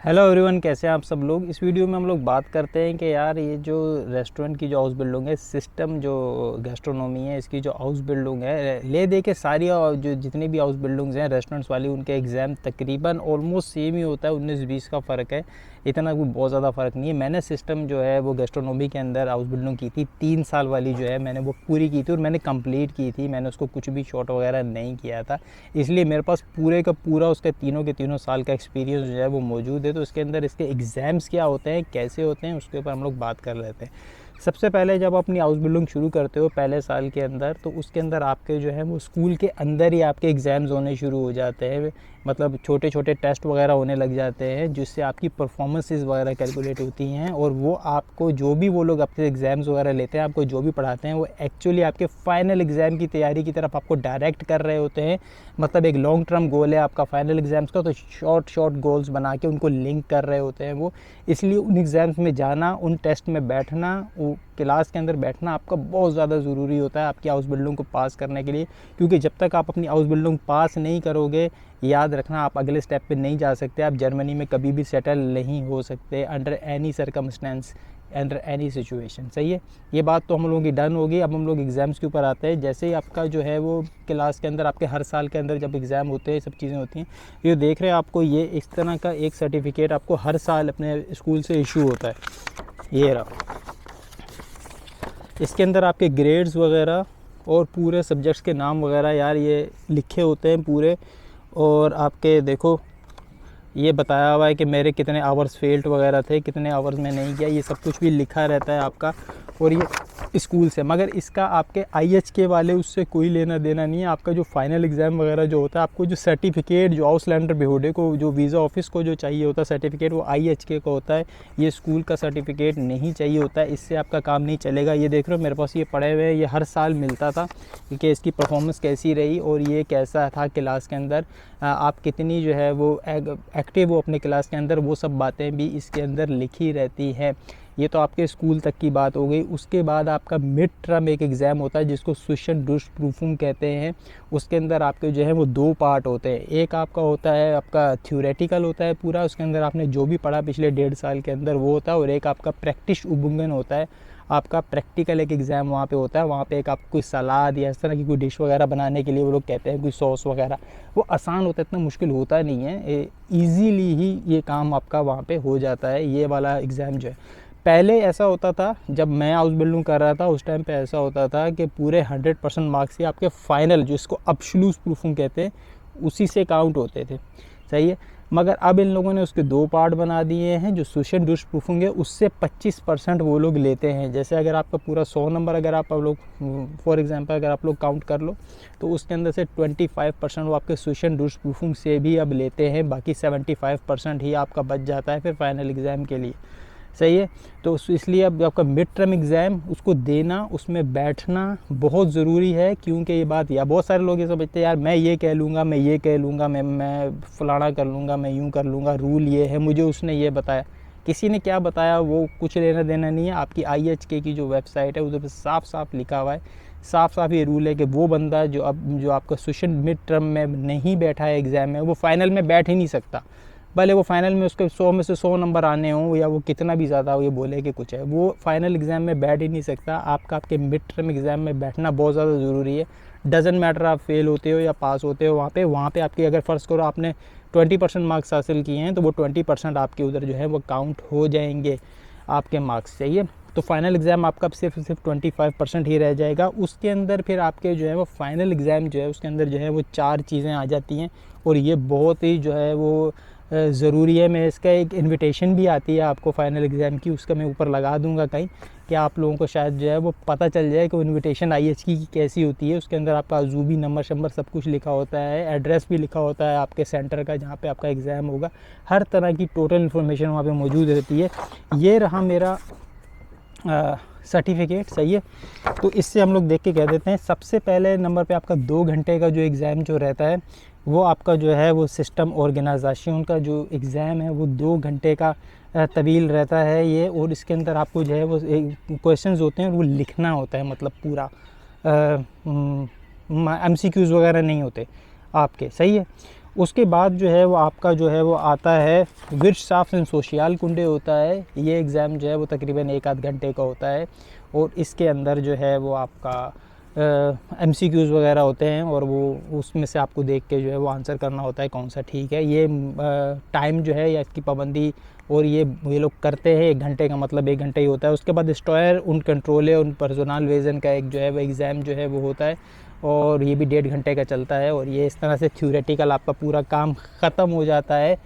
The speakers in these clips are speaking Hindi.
हेलो एवरीवन, कैसे हैं आप सब लोग। इस वीडियो में हम लोग बात करते हैं कि यार ये जो रेस्टोरेंट की जो हाउस बिल्डिंग है, सिस्टम जो गैस्ट्रोनॉमी है, इसकी जो हाउस बिल्डिंग है, ले दे के सारी जो जितनी भी हाउस बिल्डिंग्स हैं रेस्टोरेंट्स वाली, उनके एग्ज़ाम तकरीबन ऑलमोस्ट सेम ही होता है। 19-20 का फ़र्क है, इतना कोई बहुत ज़्यादा फ़र्क नहीं है। मैंने सिस्टम जो है वो गैस्ट्रोनॉमी के अंदर हाउस बिल्डिंग की थी, 3 साल वाली जो है मैंने वो पूरी की थी और मैंने कंप्लीट की थी। मैंने उसको कुछ भी शॉर्ट वगैरह नहीं किया था, इसलिए मेरे पास पूरे का पूरा उसके तीनों के तीनों साल का एक्सपीरियंस जो है वो मौजूद है। तो इसके अंदर इसके एग्ज़ाम्स क्या होते हैं, कैसे होते हैं, उसके ऊपर हम लोग बात कर लेते हैं। सबसे पहले जब अपनी हाउस बिल्डिंग शुरू करते हो पहले साल के अंदर, तो उसके अंदर आपके जो है वो स्कूल के अंदर ही आपके एग्ज़ाम्स होने शुरू हो जाते हैं। मतलब छोटे छोटे टेस्ट वगैरह होने लग जाते हैं, जिससे आपकी परफॉर्मेंसेस वगैरह कैलकुलेट होती हैं, और वो आपको जो भी वो लोग आपके एग्ज़ाम्स वगैरह लेते हैं, आपको जो भी पढ़ाते हैं, वो एक्चुअली आपके फाइनल एग्ज़ाम की तैयारी की तरफ आपको डायरेक्ट कर रहे होते हैं। मतलब एक लॉन्ग टर्म गोल है आपका फाइनल एग्ज़ाम्स का, तो शॉर्ट शॉर्ट गोल्स बना के उनको लिंक कर रहे होते हैं वो। इसलिए उन एग्ज़ाम्स में जाना, उन टेस्ट में बैठना, वो क्लास के अंदर बैठना आपका बहुत ज़्यादा ज़रूरी होता है आपकी हाउस बिल्डिंग को पास करने के लिए। क्योंकि जब तक आप अपनी हाउस बिल्डिंग पास नहीं करोगे, याद रखना आप अगले स्टेप पे नहीं जा सकते। आप जर्मनी में कभी भी सेटल नहीं हो सकते under any circumstance, under any situation. सही है, ये बात तो हम लोगों की डन होगी। अब हम लोग एग्ज़ाम्स के ऊपर आते हैं। जैसे ही आपका जो है वो क्लास के अंदर आपके हर साल के अंदर जब एग्ज़ाम होते हैं, सब चीज़ें होती हैं, ये देख रहे हैं आपको, ये इस तरह का एक सर्टिफिकेट आपको हर साल अपने स्कूल से इशू होता है। ये रहा, इसके अंदर आपके ग्रेड्स वगैरह और पूरे सब्जेक्ट्स के नाम वगैरह यार ये लिखे होते हैं पूरे। और आपके देखो ये बताया हुआ है कि मेरे कितने आवर्स फेल्ड वगैरह थे, कितने आवर्स में नहीं किया, ये सब कुछ भी लिखा रहता है आपका। और ये स्कूल से, मगर इसका आपके IHK वाले उससे कोई लेना देना नहीं है। आपका जो फाइनल एग्ज़ाम वगैरह जो होता है, आपको जो सर्टिफिकेट जो आउसलैंडर बेहुडे को, जो वीज़ा ऑफिस को जो चाहिए होता है सर्टिफिकेट, वो IHK का होता है। ये स्कूल का सर्टिफिकेट नहीं चाहिए होता है, इससे आपका काम नहीं चलेगा। ये देख रहे हो मेरे पास ये पड़े हुए हैं, ये हर साल मिलता था कि इसकी परफॉर्मेंस कैसी रही और ये कैसा था क्लास के अंदर, आप कितनी जो है वो एक्टिव हो अपने क्लास के अंदर, वो सब बातें भी इसके अंदर लिखी रहती हैं। ये तो आपके स्कूल तक की बात हो गई। उसके बाद आपका मिड टर्म एक एग्ज़ाम होता है जिसको सुशन कहते हैं। उसके अंदर आपके जो है वो 2 पार्ट होते हैं। एक आपका होता है, आपका थ्योरेटिकल होता है पूरा, उसके अंदर आपने जो भी पढ़ा पिछले 1.5 साल के अंदर वो होता है। और एक आपका प्रैक्टिस उबुंगन होता है, आपका प्रैक्टिकल एक एग्ज़ाम वहाँ पे होता है। वहाँ पे एक आपको कोई सलाद या इस तरह की कोई डिश वगैरह बनाने के लिए वो लोग कहते हैं, कोई सॉस वगैरह, वो आसान होता है, इतना मुश्किल होता नहीं है। ईज़िली ही ये काम आपका वहाँ पे हो जाता है, ये वाला एग्ज़ाम जो है। पहले ऐसा होता था, जब मैं हाउस बिल्डिंग कर रहा था उस टाइम पे ऐसा होता था कि पूरे 100% मार्क्स ही आपके फाइनल, जो इसको अब्सोल्यूट प्रूफिंग कहते हैं, उसी से काउंट होते थे। सही है, मगर अब इन लोगों ने उसके 2 पार्ट बना दिए हैं। जो सुशन दुष्ट प्रूफिंग है उससे 25% वो लोग लेते हैं। जैसे अगर आपका पूरा 100 नंबर अगर आप लोग फॉर एग्जांपल अगर आप लोग काउंट कर लो, तो उसके अंदर से 25% वो आपके सुशन दुष्ट प्रूफिंग से भी अब लेते हैं। बाकी 75% ही आपका बच जाता है फिर फाइनल एग्ज़ाम के लिए। सही है, तो इसलिए अब आपका मिड टर्म एग्ज़ाम उसको देना, उसमें बैठना बहुत ज़रूरी है। क्योंकि ये बात, या बहुत सारे लोग ये समझते हैं यार मैं ये कह लूँगा, मैं ये कह लूँगा, मैं फलाना कर लूँगा, मैं यूँ कर लूँगा, रूल ये है, मुझे उसने ये बताया। किसी ने क्या बताया वो कुछ लेना देना नहीं है। आपकी IHK की जो वेबसाइट है उस पर साफ साफ लिखा हुआ है, साफ साफ ये रूल है कि वो बंदा जो आपका सेशन मिड टर्म में नहीं बैठा है एग्ज़ाम में, वो फाइनल में बैठ ही नहीं सकता। भले वो फाइनल में उसके 100 में से 100 नंबर आने हों या वो कितना भी ज़्यादा ये बोले कि कुछ है, वो फाइनल एग्ज़ाम में बैठ ही नहीं सकता। आपके मिड टर्म एग्ज़ाम में बैठना बहुत ज़्यादा ज़रूरी है। डजन मैटर आप फेल होते हो या पास होते हो, वहाँ पे आपकी अगर फ़र्ज़ करो आपने 20% मार्क्स हासिल किए हैं, तो वो 20% आपके उधर जो है वो काउंट हो जाएंगे आपके मार्क्स। चाहिए तो फाइनल एग्ज़ाम आपका सिर्फ 25% ही रह जाएगा। उसके अंदर फिर आपके जो है वो फाइनल एग्ज़ाम जो है उसके अंदर जो है वो 4 चीज़ें आ जाती हैं, और ये बहुत ही जो है वो ज़रूरी है। मैं इसका एक इनविटेशन भी आती है आपको फाइनल एग्ज़ाम की, उसका मैं ऊपर लगा दूंगा कहीं, कि आप लोगों को शायद जो है वो पता चल जाए कि इनविटेशन IHK की कैसी होती है। उसके अंदर आपका अजूबी नंबर शंबर सब कुछ लिखा होता है, एड्रेस भी लिखा होता है आपके सेंटर का जहाँ पे आपका एग्ज़ाम होगा, हर तरह की टोटल इन्फॉर्मेशन वहाँ पे मौजूद रहती है। ये रहा मेरा सर्टिफिकेट। सही है, तो इससे हम लोग देख के कह देते हैं। सबसे पहले नंबर पे आपका 2 घंटे का जो एग्ज़ाम जो रहता है, वो आपका जो है वो सिस्टम ऑर्गेनाइजेशन का जो एग्ज़ाम है वो 2 घंटे का तवील रहता है ये। और इसके अंदर आपको जो है वो क्वेश्चंस होते हैं, वो लिखना होता है, मतलब पूरा MCQs वगैरह नहीं होते आपके। सही है, उसके बाद जो है वो आपका जो है वो आता है विर्तशाफ्स एंड सोशियल कुंडे होता है। ये एग्ज़ाम जो है वो तकरीबन 1 आध घंटे का होता है और इसके अंदर जो है वो आपका MCQs वगैरह होते हैं और वो उसमें से आपको देख के जो है वो आंसर करना होता है कौन सा ठीक है। ये टाइम जो है या इसकी पाबंदी और ये लोग करते हैं 1 घंटे का, मतलब 1 घंटा ही होता है। उसके बाद स्टॉयर उन कंट्रोल है उन पर्सनल वेजन का एक जो है वो एग्ज़ाम जो है वो होता है और ये भी 1.5 घंटे का चलता है और ये इस तरह से थ्योरेटिकल आपका पूरा काम ख़त्म हो जाता है।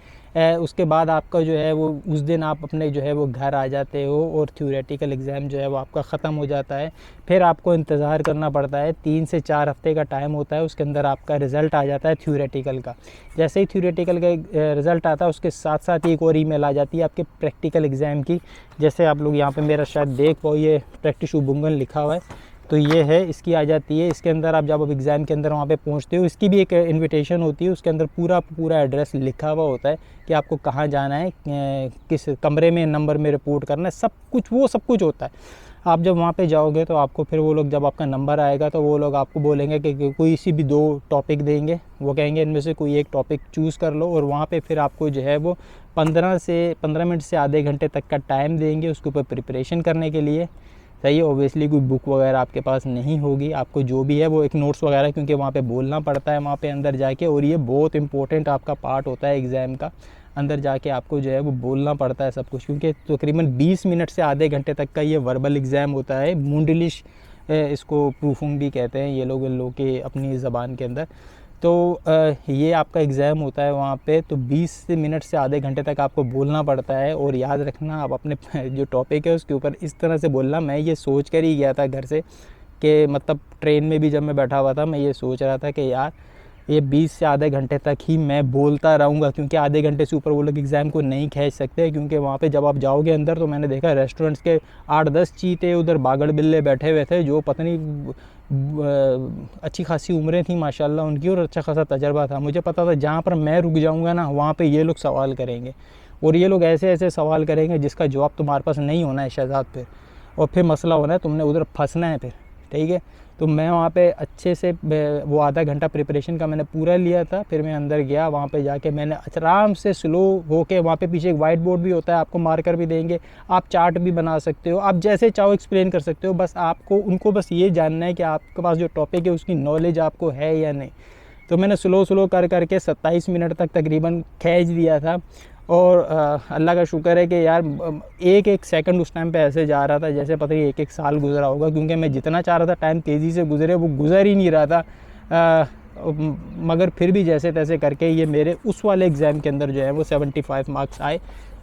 उसके बाद आपका जो है वो उस दिन आप अपने जो है वो घर आ जाते हो और थ्योरेटिकल एग्ज़ाम जो है वो आपका ख़त्म हो जाता है। फिर आपको इंतज़ार करना पड़ता है, 3 से 4 हफ़्ते का टाइम होता है, उसके अंदर आपका रिज़ल्ट आ जाता है थ्योरेटिकल का। जैसे ही थ्योरेटिकल का रिज़ल्ट आता है उसके साथ साथ एक और ईमेल आ जाती है आपके प्रैक्टिकल एग्ज़ाम की। जैसे आप लोग यहाँ पर मेरा शायद देख पाओ, ये प्रैक्टिस बुंगन लिखा हुआ है, तो ये है इसकी आ जाती है। इसके अंदर आप जब एग्ज़ाम के अंदर वहाँ पे पहुँचते हो, इसकी भी एक इनविटेशन होती है, उसके अंदर पूरा एड्रेस लिखा हुआ होता है कि आपको कहाँ जाना है, किस कमरे में नंबर में रिपोर्ट करना है, सब कुछ होता है। आप जब वहाँ पे जाओगे तो आपको फिर वो लोग जब आपका नंबर आएगा तो वो लोग आपको बोलेंगे कि कोई सी भी 2 टॉपिक देंगे, वो कहेंगे इनमें से कोई एक टॉपिक चूज़ कर लो और वहाँ पे फिर आपको जो है वो 15 मिनट से आधे घंटे तक का टाइम देंगे उसके ऊपर प्रिपरेशन करने के लिए। सही है, ओबियसली कोई बुक वगैरह आपके पास नहीं होगी, आपको जो भी है वो एक नोट्स वगैरह, क्योंकि वहाँ पे बोलना पड़ता है वहाँ पे अंदर जाके और ये बहुत इंपॉर्टेंट आपका पार्ट होता है एग्ज़ाम का। अंदर जाके आपको जो है वो बोलना पड़ता है सब कुछ, क्योंकि तकरीबन 20 मिनट से आधे घंटे तक का ये वर्बल एग्ज़ाम होता है। मुंडलिश इसको प्रूफिंग भी कहते हैं ये लोग के अपनी ज़बान के अंदर। तो ये आपका एग्ज़ाम होता है वहाँ पे, तो 20 मिनट से आधे घंटे तक आपको बोलना पड़ता है और याद रखना आप अपने जो टॉपिक है उसके ऊपर इस तरह से बोलना। मैं ये सोच कर ही गया था घर से कि मतलब ट्रेन में भी जब मैं बैठा हुआ था मैं ये सोच रहा था कि यार ये 20 से आधे घंटे तक ही मैं बोलता रहूँगा, क्योंकि आधे घंटे से ऊपर वो लोग एग्ज़ाम को नहीं खींच सकते। क्योंकि वहाँ पे जब आप जाओगे अंदर तो मैंने देखा रेस्टोरेंट्स के 8-10 चीते उधर बागड़ बिल्ले बैठे हुए थे, जो पता नहीं अच्छी खासी उम्रें थी माशाल्लाह उनकी और अच्छा खासा तजर्बा था। मुझे पता था जहाँ पर मैं रुक जाऊँगा ना वहाँ पे ये लोग सवाल करेंगे और ये लोग ऐसे ऐसे सवाल करेंगे जिसका जवाब तुम्हारे पास नहीं होना है शहजाद पे, और फिर मसला होना है, तुमने उधर फंसना है फिर, ठीक है। तो मैं वहाँ पे अच्छे से वो आधा घंटा प्रिपरेशन का मैंने पूरा लिया था। फिर मैं अंदर गया, वहाँ पे जाके मैंने आराम से स्लो होके, वहाँ पे पीछे एक वाइट बोर्ड भी होता है, आपको मार्कर भी देंगे, आप चार्ट भी बना सकते हो, आप जैसे चाहो एक्सप्लेन कर सकते हो। बस आपको उनको बस ये जानना है कि आपके पास जो टॉपिक है उसकी नॉलेज आपको है या नहीं। तो मैंने स्लो कर करके 27 मिनट तक तकरीबन खींच दिया था और अल्लाह का शुक्र है कि यार एक सेकंड उस टाइम पे ऐसे जा रहा था जैसे पता नहीं एक साल गुजरा होगा, क्योंकि मैं जितना चाह रहा था टाइम तेज़ी से गुजरे वो गुजर ही नहीं रहा था। मगर फिर भी जैसे तैसे करके ये मेरे उस वाले एग्ज़ाम के अंदर जो है वो 75 मार्क्स आए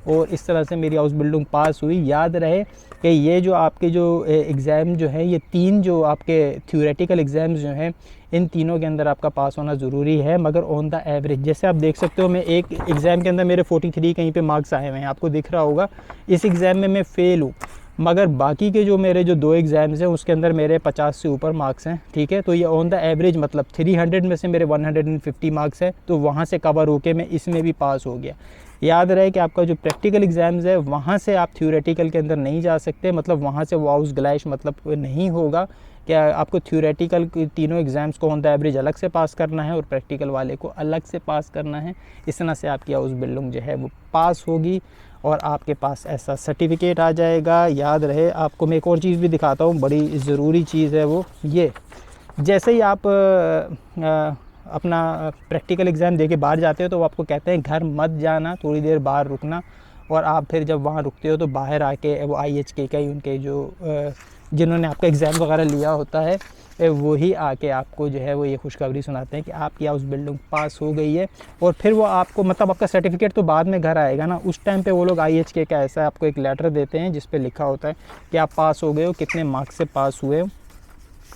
और इस तरह से मेरी हाउस बिल्डिंग पास हुई। याद रहे कि ये जो आपके जो एग्ज़ाम जो है, ये 3 जो आपके थ्योरेटिकल एग्ज़ाम्स जो हैं, इन तीनों के अंदर आपका पास होना ज़रूरी है। मगर ऑन द एवरेज जैसे आप देख सकते हो, मैं एक एग्ज़ाम के अंदर मेरे 43 कहीं पे मार्क्स आए हुए हैं, आपको दिख रहा होगा। इस एग्ज़ाम में मैं फ़ेल हूँ, मगर बाकी के जो मेरे जो 2 एग्ज़ाम्स हैं उसके अंदर मेरे 50 से ऊपर मार्क्स हैं, ठीक है। तो ये ऑन द एवरेज मतलब 300 में से मेरे 150 मार्क्स हैं, तो वहाँ से कवर होके मैं इसमें भी पास हो गया। याद रहे कि आपका जो प्रैक्टिकल एग्ज़ाम्स है वहाँ से आप थ्योरेटिकल के अंदर नहीं जा सकते, मतलब वहाँ से वो आउसग्लाइश मतलब नहीं होगा। क्या आपको थ्योरेटिकल के तीनों एग्ज़ाम्स को ऑन द एवरेज अलग से पास करना है और प्रैक्टिकल वाले को अलग से पास करना है। इस तरह से आपकी हाउस बिल्डिंग जो है वो पास होगी और आपके पास ऐसा सर्टिफिकेट आ जाएगा। याद रहे, आपको मैं एक और चीज़ भी दिखाता हूँ, बड़ी ज़रूरी चीज़ है वो ये, जैसे ही आप अपना प्रैक्टिकल एग्ज़ाम दे के बाहर जाते हो तो वो आपको कहते हैं घर मत जाना, थोड़ी देर बाहर रुकना। और आप फिर जब वहाँ रुकते हो तो बाहर आके वो IHK का ही उनके जो जिन्होंने आपका एग्ज़ाम वगैरह लिया होता है वही आके आपको जो है वो ये खुशखबरी सुनाते हैं कि आपकी हाउस बिल्डिंग पास हो गई है। और फिर वो आपको मतलब आपका सर्टिफिकेट तो बाद में घर आएगा ना, उस टाइम पे वो लोग IHK का ऐसा आपको एक लेटर देते हैं जिस पे लिखा होता है कि आप पास हो गए हो, कितने मार्क्स से पास हुए हो,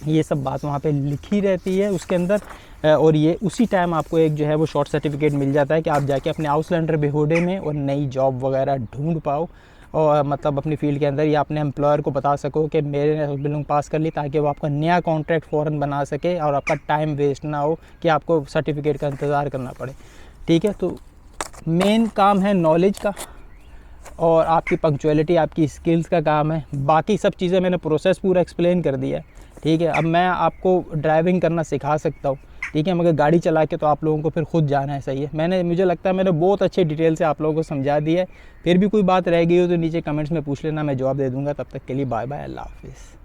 ये सब बात वहाँ पे लिखी रहती है उसके अंदर। और ये उसी टाइम आपको एक जो है वो शॉर्ट सर्टिफिकेट मिल जाता है कि आप जाके अपने हाउस लेंडर बेहोडे में और नई जॉब वगैरह ढूंढ पाओ, और मतलब अपनी फील्ड के अंदर, या अपने एम्प्लॉयर को बता सको कि मेरे हाउस बिल्डिंग पास कर ली, ताकि वो आपका नया कॉन्ट्रैक्ट फ़ौरन बना सके और आपका टाइम वेस्ट ना हो कि आपको सर्टिफिकेट का इंतज़ार करना पड़े, ठीक है। तो मेन काम है नॉलेज का और आपकी पंक्चुअलिटी, आपकी स्किल्स का काम है। बाकी सब चीज़ें मैंने प्रोसेस पूरा एक्सप्लेन कर दिया है, ठीक है। अब मैं आपको ड्राइविंग करना सिखा सकता हूँ, ठीक है, मगर गाड़ी चला के तो आप लोगों को फिर खुद जाना है, सही है। मुझे लगता है मैंने बहुत अच्छे डिटेल से आप लोगों को समझा दिया है। फिर भी कोई बात रह गई हो तो नीचे कमेंट्स में पूछ लेना, मैं जवाब दे दूँगा। तब तक के लिए बाय बाय, अल्लाह हाफ़िज़।